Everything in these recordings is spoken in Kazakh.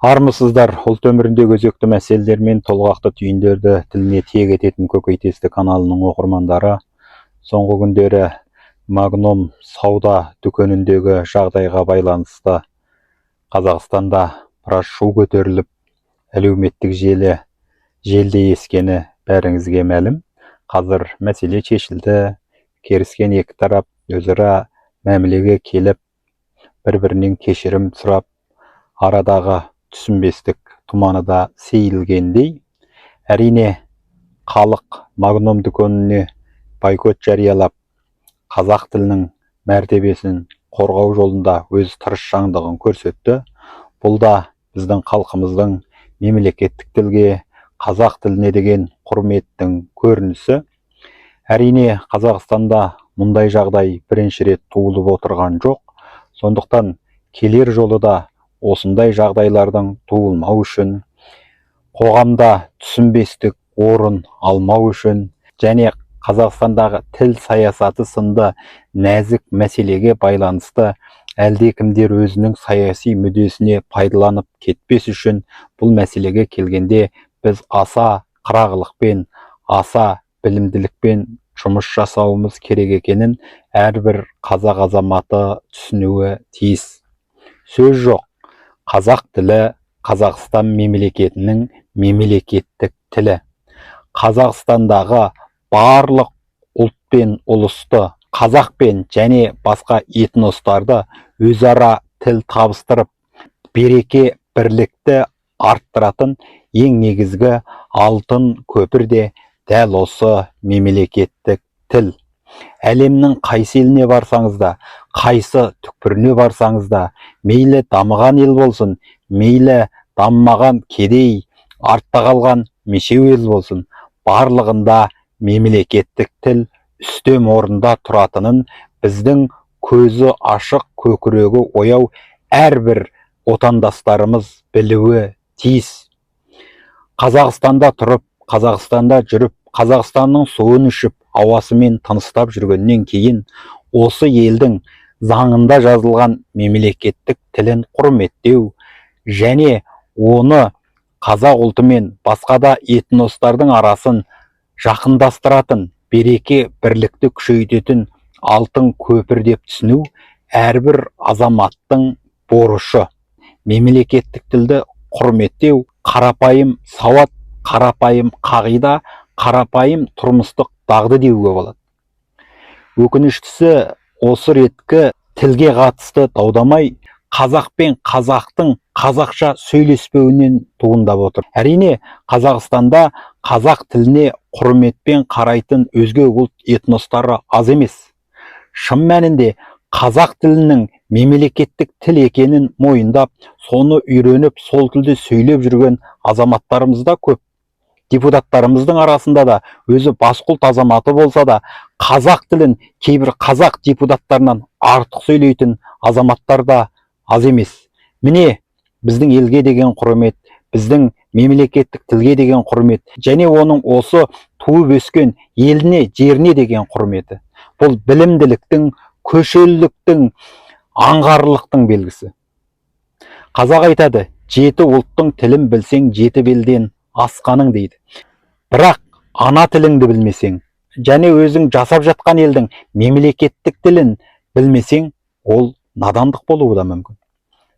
Армысыздар, ұлт өміріндегі өзекті мәселелер мен толғақты түйіндерді тіліне тиек ететін Көкейтесті каналының оқырмандары. Соңғы күндері Магном сауда дүкеніндегі жағдайға байланысты Қазақстанда біраз шу көтеріліп, әлеуметтік желде ескені бәріңізге мәлім. Қазір мәселе шешілді, керіскен екі тарап өзара мәмілеге келіп, бір-бірінен кешірім сұрап, арадағы түсінбестік тұманы да сейілгендей. Әрине, халық Магном дүкеніне бойкот жариялап, қазақ тілінің мәртебесін қорғау жолында өз тырысшаңдығын көрсетті. Бұл да біздің халқымыздың мемлекеттік тілге, қазақ тіліне деген құрметтің көрінісі. Әрине, Қазақстанда мұндай жағдай бірінші рет туылып отырған жоқ. Сондықтан келер жолы да осындай жағдайлардың туылмау үшін, қоғамда түсінбестік орын алмау үшін және Қазақстандағы тіл саясаты сынды нәзік мәселеге байланысты әлдекімдер өзінің саяси мүддесіне пайдаланып кетпес үшін бұл мәселеге келгенде біз аса қырағылықпен, аса білімділікпен жұмыс жасауымыз керек екенін әрбір қазақ азаматы түсінуі тиіс. Сөз жоқ, қазақ тілі Қазақстан мемлекетінің мемлекеттік тілі. Қазақстандағы барлық ұлт пен ұлысты, қазақ пен және басқа этностарды өзара тіл табыстырып, береке бірлікті арттыратын ең негізгі алтын көпір де дәл осы мемлекеттік тіл. Әлемнің қайсы еліне барсаңыз да, қайсы түкпіріне барсаңыз да, мейлі дамыған ел болсын, мейлі дамымаған кедей, артта қалған мешеу ел болсын, барлығында мемлекеттік тіл үстем орында тұратынын біздің көзі ашық, көкірегі ояу әрбір отандастарымыз білуі тиіс. Қазақстанда тұрып, Қазақстанда жүріп, Қазақстанның суын ішіп, ауасымен тыныстап жүргеннен кейін, осы елдің заңында жазылған мемлекеттік тілін құрметтеу және оны қазақ ұлты мен басқа да этностардың арасын жақындастыратын, береке бірлікті күшейтетін алтын көпір деп түсіну әрбір азаматтың борышы. Мемлекеттік тілді құрметтеу қарапайым сауат, қарапайым қағида, қарапайым тұрмыстық дағды деуге болады. Өкініштісі, осы реткі тілге қатысты даудамай қазақ пен қазақтың қазақша сөйлеспеуінен туындап отыр. Әрине, Қазақстанда қазақ тіліне құрметпен қарайтын өзге ұлт этностары аз емес. Шын мәнінде қазақ тілінің мемлекеттік тіл екенін мойындап, соны үйреніп, сол тілде сөйлеп жүрген азаматтарымыз да көп. Депутаттарымыздың арасында да өзі басқұлт азаматы болса да, қазақ тілін кейбір қазақ депутаттарынан артық сөйлейтін азаматтар да аз емес. Міне, біздің елге деген құрмет, біздің мемлекеттік тілге деген құрмет, және оның осы туып өскен еліне, жеріне деген құрметі. Бұл білімділіктің, көшеліліктің, аңғарлықтың белгісі. Қазақ айтады, жеті ұлттың тілін білсең, жеті белден асқаның дейді. Бірақ ана тіліңді білмесең, және өзің жасап жатқан елдің мемлекеттік тілін білмесең, ол надандық болуы да мүмкін.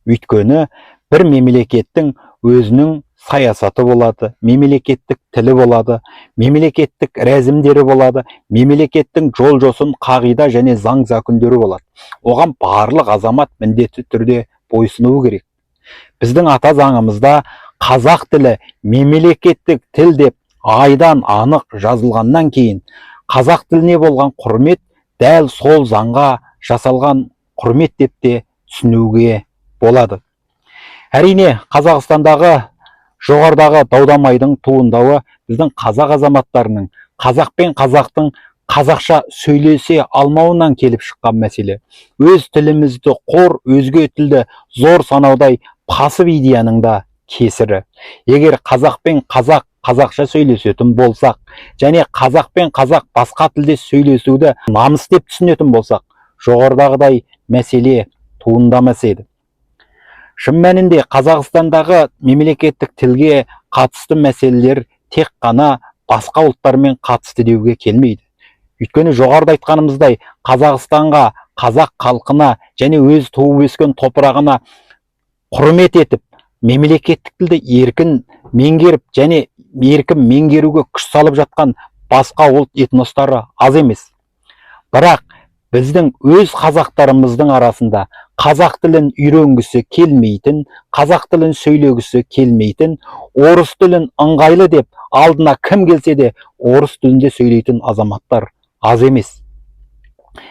Өйткені бір мемлекеттің өзінің саясаты болады, мемлекеттік тілі болады, мемлекеттік рәзімдері болады, мемлекеттің жол-жосын, қағида және заң закөндері болады. Оған барлық азамат міндетті түрде бойсынуы керек. Біздің ата заңымызда қазақ тілі мемлекеттік тіл деп айдан анық жазылғаннан кейін, қазақ тіліне болған құрмет дәл сол заңға жасалған құрмет деп те түсінуге болады. Әрине, Қазақстандағы жоғарыдағы даудамайдың туындауы біздің қазақ азаматтарының, қазақ пен қазақтың қазақша сөйлесе алмауынан келіп шыққан мәселе. Өз тілімізді қор, өзге тілді зор санаудай пасып идеяның да кесірі. Егер қазақ пен қазақ қазақша сөйлесетін болсақ, және қазақ пен қазақ басқа тілде сөйлесуді намыс деп түсінетін болсақ, жоғарыдағыдай мәселе туындамас еді. Шын мәнінде Қазақстандағы мемлекеттік тілге қатысты мәселелер тек қана басқа ұлттармен қатысты деуге келмейді. Өйткені жоғарыда айтқанымыздай, Қазақстанға, қазақ халқына және өз туып өскен топырағына құрмет етіп, мемлекеттік тілді еркін меңгеріп және еркін меңгеруге күш салып жатқан басқа ұлт этностары аз емес. Бірақ біздің өз қазақтарымыздың арасында қазақ тілін үйренгісі келмейтін, қазақ тілін сөйлегісі келмейтін, орыс тілін ыңғайлы деп алдына кім келсе де орыс тілінде сөйлейтін азаматтар аз емес.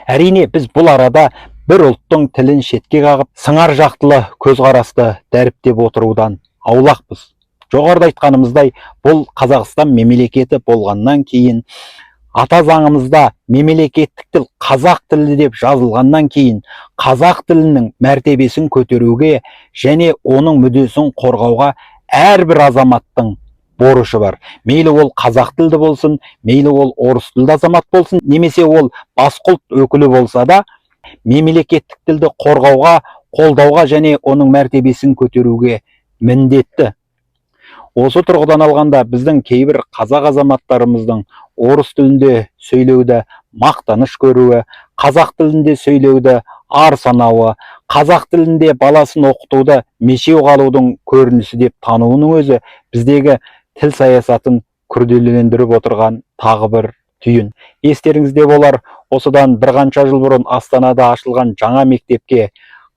Әрине, біз бұл арада бір ұлттың тілін шетке қағып, сыңар жақтылы көзқарасты дәріптеп отырудан аулақпыз. Жоғарыда айтқанымыздай, бұл Қазақстан мемлекеті болғаннан кейін, ата заңымызда мемлекеттік тіл қазақ тілі деп жазылғаннан кейін, қазақ тілінің мәртебесін көтеруге және оның мүддесін қорғауға әрбір азаматтың борышы бар. Мейлі ол қазақ тілді болсын, мейлі ол орыс тілді азамат болсын, немесе ол басқа ұлт өкілі болса да, мемлекеттік тілді қорғауға, қолдауға және оның мәртебесін көтеруге міндетті. Осы тұрғыдан алғанда, біздің кейбір қазақ азаматтарымыздың орыс тілінде сөйлеуді мақтаныш көруі, қазақ тілінде сөйлеуді ар санауы, қазақ тілінде баласын оқытуды мешеу қалудың көрінісі деп тануының өзі біздегі тіл саясатын күрделендіріп отырған тағы бір түйін. Естеріңізде болар, осыдан бірқанша жыл бұрын Астанада ашылған жаңа мектепке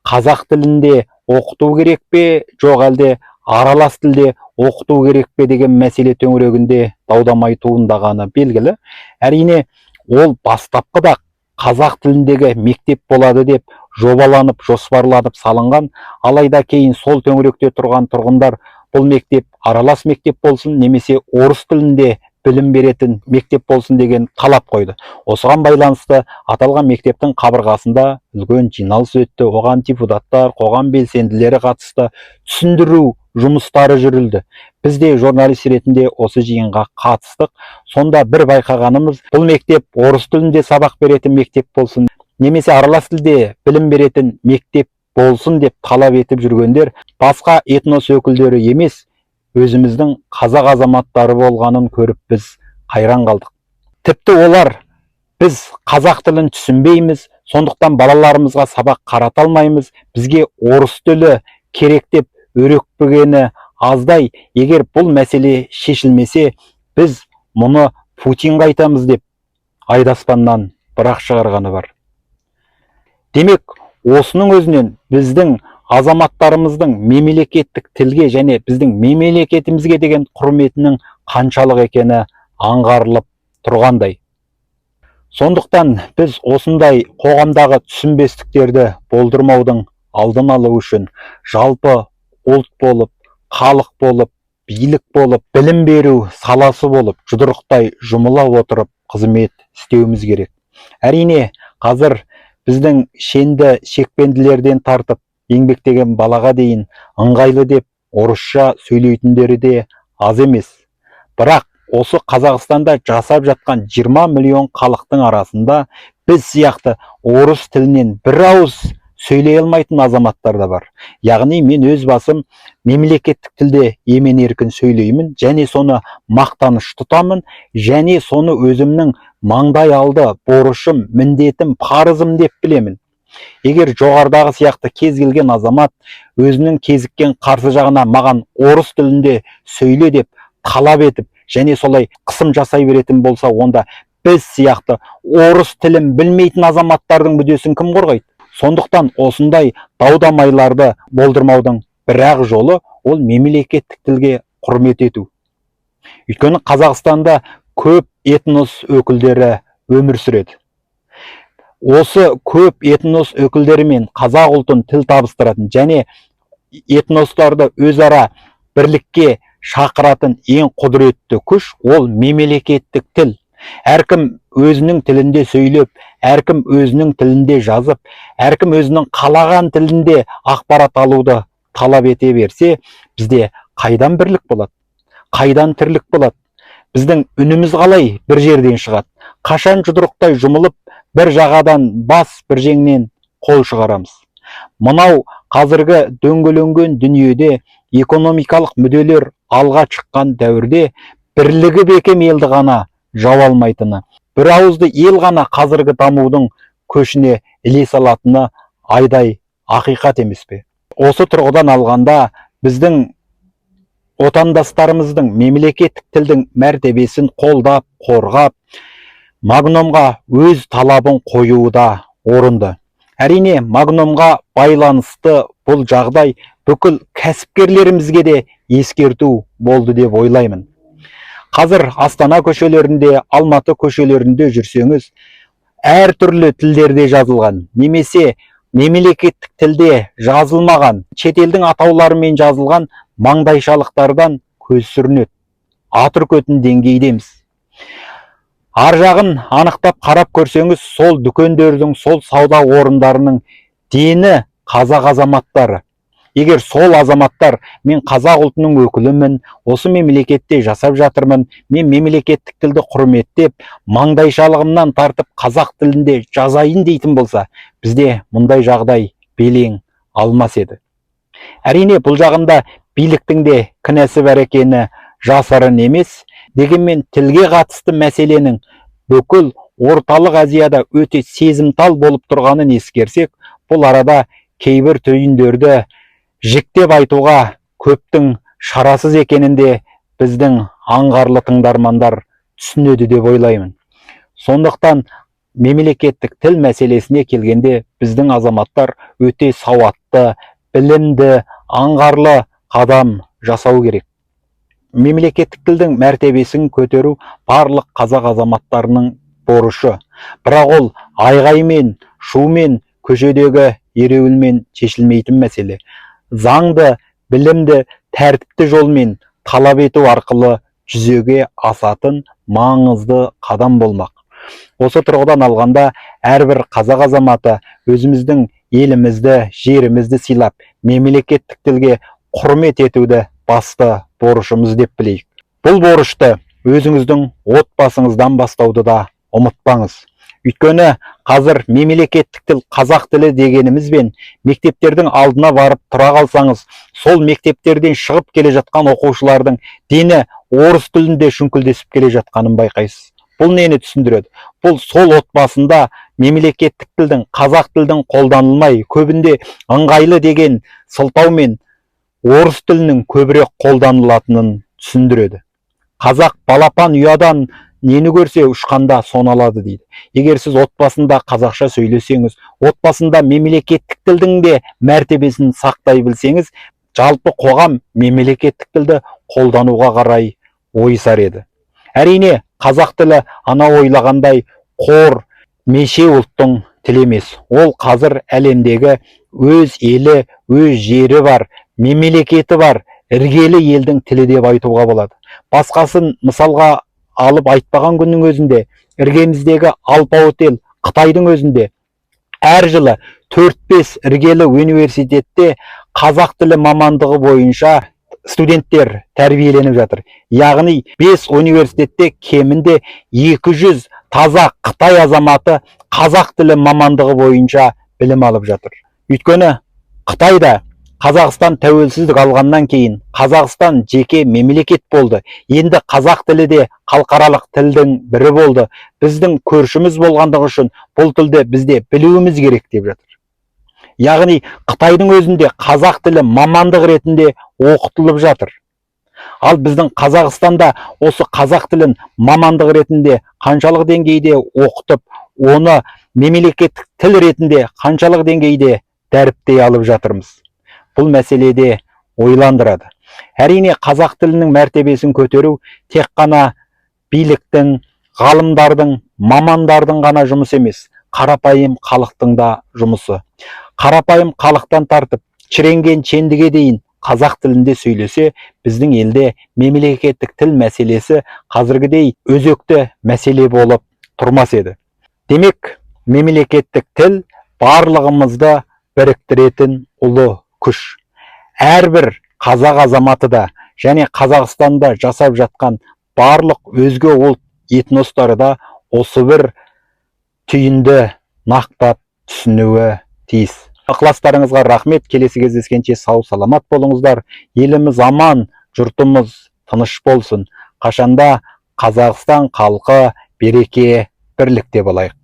қазақ тілінде оқыту керек пе, жоқ әлде аралас тілде оқыту керек пе деген мәселе төңірегінде дау-дамай туындағаны белгілі. Әрине, ол бастапқыда қазақ тіліндегі мектеп болады деп жобаланып, жоспарланып салынған, алайда кейін сол төңіректе тұрған тұрғындар бұл мектеп аралас мектеп болсын, немесе орыс тілінде білім беретін мектеп болсын деген талап қойды. Осыған байланысты аталған мектептің қабырғасында үлкен жиналыс өтті, оған депутаттар, қоғам белсенділері қатысты, түсіндіру жұмыстары жүрілді. Біз де журналист ретінде осы жиынға қатыстық. Сонда бір байқағанымыз, бұл мектеп орыс тілінде сабақ беретін мектеп болсын, немесе аралас тілде білім беретін мектеп болсын деп талап етіп жүргендер басқа этнос өкілдері емес, өзіміздің қазақ азаматтары болғанын көріп біз қайран қалдық. Тіпті олар, біз қазақ тілін түсінбейміз, сондықтан балаларымызға сабақ қарата алмаймыз, бізге орыс тілі керек деп өрекпігені аздай, егер бұл мәселе шешілмесе, біз мұны Путинға айтамыз деп айдаспаннан бірақ шығарғаны бар. Демек, осының өзінен біздің азаматтарымыздың мемлекеттік тілге және біздің мемлекетімізге деген құрметінің қаншалық екені аңғарылып тұрғандай. Сондықтан біз осындай қоғамдағы түсінбестіктерді болдырмаудың алдын алу үшін жалпы ұлт болып, халық болып, билік болып, білім беру саласы болып жұдырықтай жұмыла отырып қызмет істеуіміз керек. Әрине, қазір біздің шенді шекпенділерден тартып еңбектеген балаға дейін ыңғайлы деп орысша сөйлейтіндері де аз емес. Бірақ осы Қазақстанда жасап жатқан 20 миллион халықтың арасында біз сияқты орыс тілінен бір ауыз сөйлей алмайтын азаматтар да бар. Яғни мен өз басым мемлекеттік тілде емен еркін сөйлеймін, және соны мақтаныш тұтамын, және соны өзімнің маңдай алды борышым, міндетім, парызым деп білемін. Егер жоғарыдағы сияқты кез келген азамат өзінің кезіккен қарсы жағына маған орыс тілінде сөйле деп талап етіп, және солай қысым жасай беретін болса, онда біз сияқты орыс тілін білмейтін азаматтардың мүддесін кім қорғайды? Сондықтан осындай дау-дамайларды болдырмаудың бір-ақ жолы ол мемлекеттік тілге құрмет ету. Өйткені Қазақстанда көп этнос өкілдері өмір сүреді. Осы көп этнос өкілдерімен қазақ ұлтын тіл табыстыратын және этностарды өзара бірлікке шақыратын ең құдіретті күш ол мемлекеттік тіл. Әркім өзінің тілінде сөйлеп, әркім өзінің тілінде жазып, әркім өзінің қалаған тілінде ақпарат алуды талап ете берсе, бізде қайдан бірлік болады? Қайдан тірлік болады? Біздің үніміз қалай бір жерден шығады? Қашан жұдырықтай жұмылып, бір жағадан бас, бір жеңнен қол шығарамыз? Мынау қазіргі дөңгеленген дүниеде экономикалық мүдделер алға шыққан дәуірде бірлігі бекем елді ғана жау алмайтыны, бір ауызды ел ғана қазіргі дамудың көшіне ілесе алатыны айдай ақиқат емес пе? Осы тұрғыдан алғанда біздің отандастарымыздың мемлекеттік тілдің мәртебесін қолдап, қорғап, Магнумға өз талабын қоюы да орынды. Әрине, Магнумға байланысты бұл жағдай бүкіл кәсіпкерлерімізге де ескерту болды деп ойлаймын. Қазір Астана көшелерінде, Алматы көшелерінде жүрсеңіз, әртүрлі тілдерде жазылған, немесе мемлекеттік тілде жазылмаған, шетелдің атауларымен жазылған маңдайшалықтардан көз сүрінеді. Атүркөтін деңгейдеміз. Ар жағын анықтап қарап көрсеңіз, сол дүкендердің, сол сауда орындарының дені қазақ азаматтары. Егер сол азаматтар, мен қазақ ұлтының өкілімін, осы мемлекетте жасап жатырмын, мен мемлекеттік тілді құрметтеп, маңдайшалығымнан тартып қазақ тілінде жазайын дейтін болса, бізде мұндай жағдай белең алмас еді. Әрине, бұл жағында биліктің де кінәсі бар екені жасырын емес, дегенмен тілге қатысты мәселенің бүкіл орталық Азияда өте сезімтал болып тұрғанын ескерсек, бұл арада кейбір түйіндерді жіктеп айтуға көптің шарасыз екенінде біздің аңғарлы тыңдармандар түсінеді деп ойлаймын. Сондықтан мемлекеттік тіл мәселесіне келгенде біздің азаматтар өте сауатты, білімді, аңғарлы қадам жасау керек. Мемлекеттік тілдің мәртебесін көтеру барлық қазақ азаматтарының борышы. Бірақ ол айғаймен, шумен, көшедегі ереуілмен шешілмейтін мәселе. Заңды, білімді, тәртіпті жолмен талап ету арқылы жүзеге асатын маңызды қадам болмақ. Осы тұрғыдан алғанда, әрбір қазақ азаматы өзіміздің елімізді, жерімізді сыйлап, мемлекеттік тілге құрмет етуді басты борышымыз деп білейік. Бұл борышты өзіңіздің отбасыңыздан бастауды да ұмытпаңыз. Өйткені қазір мемлекеттік тіл қазақ тілі дегенімізбен мектептердің алдына барып тұра қалсаңыз, сол мектептерден шығып келе жатқан оқушылардың дені орыс тілінде шүңкілдесіп келе жатқанын байқайсыз. Бұл нені түсіндіреді? Бұл сол отбасында мемлекеттік тілдің, қазақ тілдің қолданылмай, көбінде ыңғайлы деген сылтаумен орыс тілінің көбірек қолданылатынын түсіндіреді. Қазақ балапан ұядан нені көрсе ұшқанда соны алады дейді. Егер сіз отбасында қазақша сөйлесеңіз, отбасында мемлекеттік тілдің де мәртебесін сақтай білсеңіз, жалпы қоғам мемлекеттік тілді қолдануға қарай ойысар еді. Әрине, қазақ тілі ана ойлағандай қор, меше ұлттың тілі емес. Ол қазір әлемдегі өз елі, өз жері бар, мемлекеті бар, іргелі елдің тілі деп айтуға болады. Басқасын мысалға алып айтпаған күннің өзінде, іргеміздегі алпауыт ел Қытайдың өзінде әр жылы 4-5 іргелі университетте қазақ тілі мамандығы бойынша студенттер тәрбиеленіп жатыр. Яғни 5 университетте кемінде 200 таза Қытай азаматы қазақ тілі мамандығы бойынша білім алып жатыр. Өйткені Қытайда Қазақстан тәуелсіздік алғаннан кейін Қазақстан жеке мемлекет болды. Енді қазақ тілі де халықаралық тілдің бірі болды. Біздің көршіміз болғандығы үшін бұл тілді бізде білуіміз керек деп жатыр. Яғни Қытайдың өзінде қазақ тілі мамандық ретінде оқытылып жатыр. Ал біздің Қазақстанда осы қазақ тілін мамандық ретінде қаншалық деңгейде оқытып, оны мемлекеттік тіл ретінде қаншалық деңгейде дәріптей алып жатырмыз. Бұл мәселеде ойландырады. Әрине, қазақ тілінің мәртебесін көтеру тек қана биліктің, ғалымдардың, мамандардың ғана жұмысы емес, қарапайым халықтың да жұмысы. Қарапайым халықтан тартып, шіренген чендіге дейін қазақ тілінде сөйлесе, біздің елде мемлекеттік тіл мәселесі қазіргідей өзекті мәселе болып тұрмас еді. Демек, мемлекеттік тіл барлығымызды біріктіретін ұлы күш. Әрбір қазақ азаматы да және Қазақстанда жасап жатқан барлық өзге ұлт этностары да осы бір түйінді нақтап түсінуі тиіс. Ықыластарыңызға рахмет. Келесі кездескенше сау саламат болыңыздар. Еліміз аман, жұртымыз тыныш болсын. Қашанда Қазақстан халқы береке, бірлікте болайық.